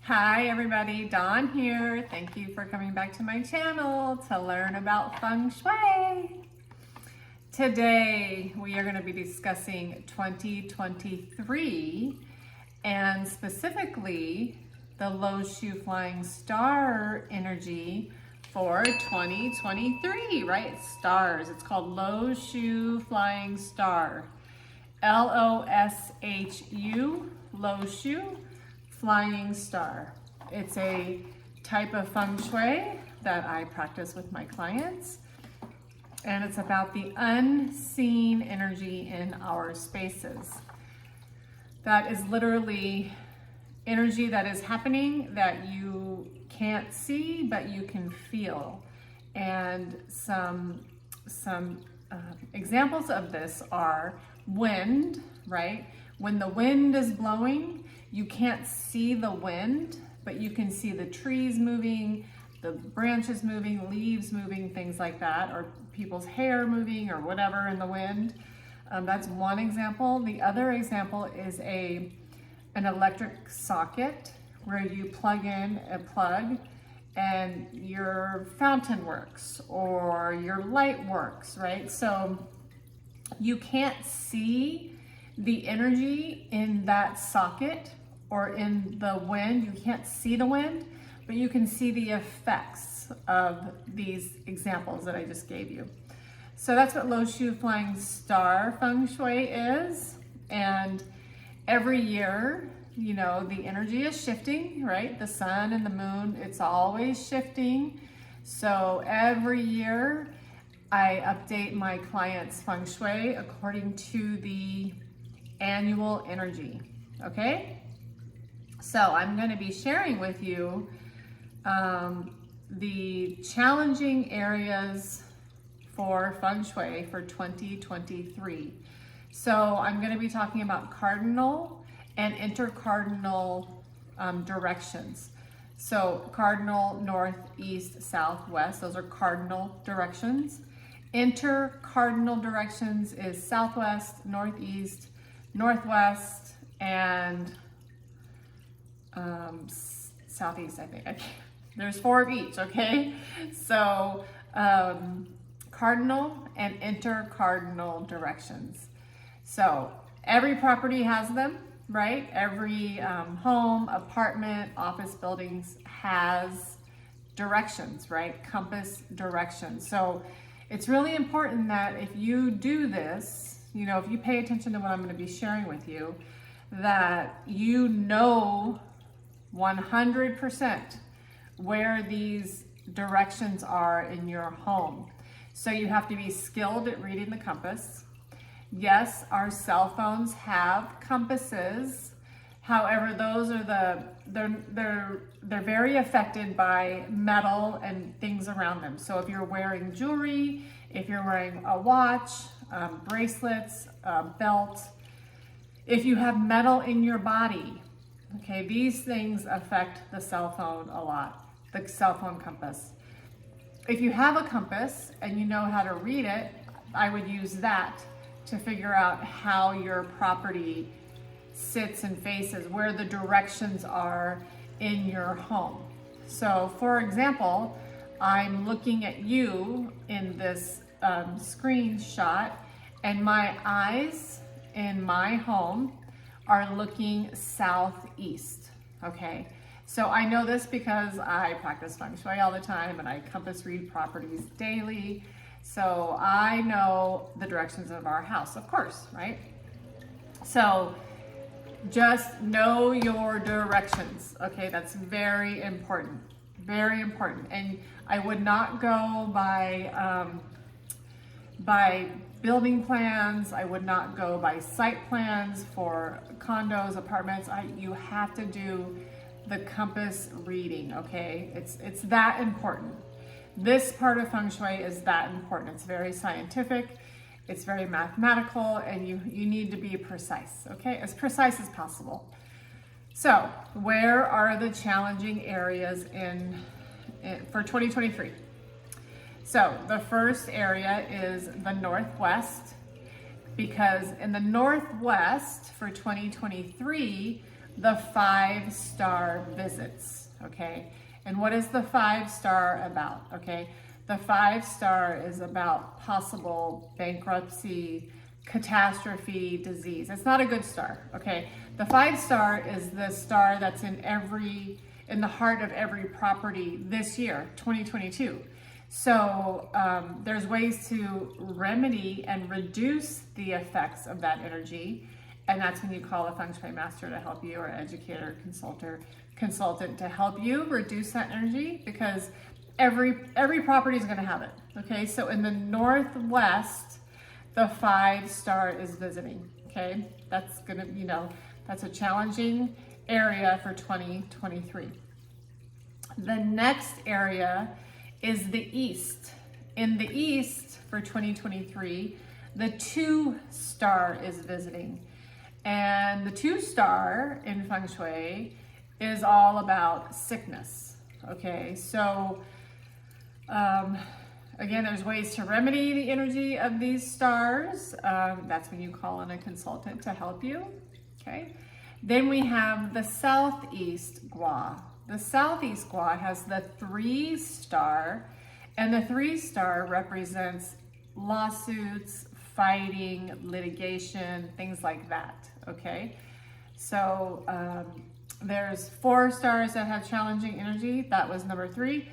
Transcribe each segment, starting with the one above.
Hi everybody, Dawn here. Thank you for coming back to my channel to learn about Feng Shui. Today we are going to be discussing 2023 and specifically the LoShu Flying Star energy for 2023, right? Stars. It's called LoShu Flying Star. L-O-S-H-U, LoShu Flying Star. It's a type of Feng Shui that I practice with my clients, and it's about the unseen energy in our spaces. That is literally energy that is happening that you can't see, but you can feel. And some examples of this are wind, right? When the wind is blowing, you can't see the wind, but you can see the trees moving, the branches moving, leaves moving, things like that, or people's hair moving or whatever in the wind. That's one example. The other example is an electric socket where you plug in a plug and your fountain works or your light works, right? So you can't see the energy in that socket or in the wind. You can't see the wind, but you can see the effects of these examples that I just gave you. So that's what LoShu Flying Star Feng Shui is. And every year, you know, the energy is shifting, right? The sun and the moon, it's always shifting. So every year I update my clients' Feng Shui according to the annual energy, okay? So I'm going to be sharing with you the challenging areas for Feng Shui for 2023. So I'm going to be talking about cardinal and intercardinal directions. So cardinal, north, east, south, west, those are cardinal directions. Intercardinal directions is southwest, northeast, northwest, and southeast, I think. There's 4 of each, okay? So cardinal and intercardinal directions. So every property has them, right? Every home, apartment, office buildings has directions, right? Compass directions. So it's really important that if you do this, you know, if you pay attention to what I'm going to be sharing with you, that you know 100% where these directions are in your home. So you have to be skilled at reading the compass. Yes, our cell phones have compasses. However, those are they're very affected by metal and things around them. So if you're wearing jewelry, if you're wearing a watch, bracelets, belt, if you have metal in your body, okay, these things affect the cell phone a lot, the cell phone compass. If you have a compass and you know how to read it, I would use that to figure out how your property sits and faces, where the directions are in your home. So for example, I'm looking at you in this screenshot, and my eyes in my home are looking southeast, okay? So I know this because I practice Feng Shui all the time and I compass read properties daily. So I know the directions of our house, of course, right? So just know your directions, okay? That's very important, very important. And I would not go by building plans. I would not go by site plans for condos, apartments. You have to do the compass reading, okay? It's that important. This part of Feng Shui is that important. It's very scientific, it's very mathematical, and you need to be precise, okay? As precise as possible. So, where are the challenging areas for 2023? So, the first area is the Northwest, because in the Northwest for 2023, the 5-star visits, okay? And what is the 5-star about, okay? The 5-star is about possible bankruptcy, catastrophe, disease. It's not a good star, okay? The 5-star is the star that's in the heart of every property this year, 2022. So there's ways to remedy and reduce the effects of that energy. And that's when you call a Feng Shui master to help you, or educator, consultant to help you reduce that energy, because every property is going to have it. Okay, so in the Northwest, the 5-star is visiting. Okay, that's going to, that's a challenging area for 2023. The next area is the East. In the East for 2023, the 2-star is visiting. And the 2-star in Feng Shui is all about sickness. Okay, so again, there's ways to remedy the energy of these stars. That's when you call in a consultant to help you. Okay, then we have the Southeast Guas. The Southeast Guas has the 3-star, and the 3-star represents lawsuits, fighting, litigation, things like that, okay? So there's 4 stars that have challenging energy. That was number 3.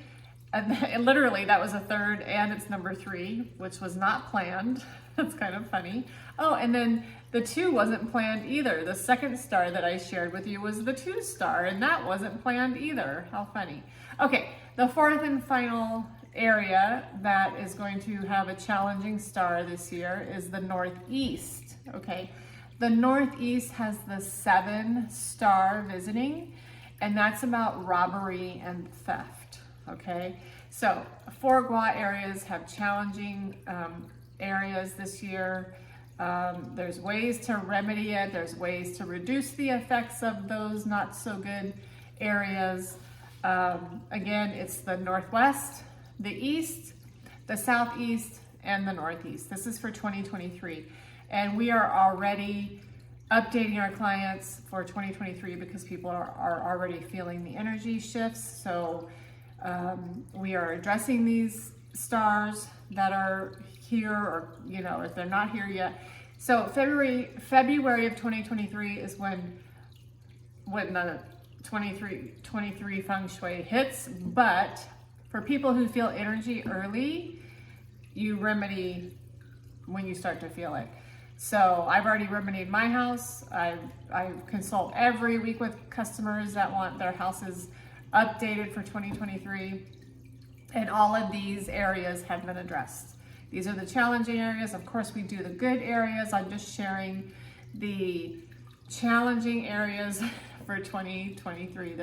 And literally, that was a 3rd, and it's number 3, which was not planned. That's kind of funny. Oh, and then the 2 wasn't planned either. The 2nd star that I shared with you was the 2-star, and that wasn't planned either. How funny. Okay, the 4th and final area that is going to have a challenging star this year is the Northeast. Okay, the Northeast has the 7-star visiting, and that's about robbery and theft. Okay, so 4 Guas areas have challenging areas this year. There's ways to remedy it. There's ways to reduce the effects of those not so good areas. Again, it's the Northwest, the East, the Southeast, and the Northeast. This is for 2023. And we are already updating our clients for 2023 because people are already feeling the energy shifts. So we are addressing these stars that are here, or if they're not here yet. So February of 2023 is when the 23 Feng Shui hits. But for people who feel energy early, you remedy when you start to feel it. So I've already remedied my house. I consult every week with customers that want their houses updated for 2023. And all of these areas have been addressed. These are the challenging areas. Of course, we do the good areas. I'm just sharing the challenging areas for 2023.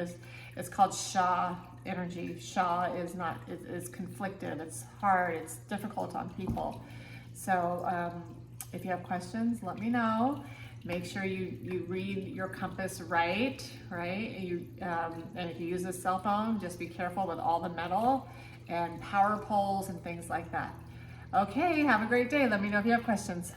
It's called Sha energy. Sha is conflicted. It's hard. It's difficult on people. So if you have questions, let me know. Make sure you read your compass right? And if you use a cell phone, just be careful with all the metal and power poles and things like that. Okay, have a great day. Let me know if you have questions.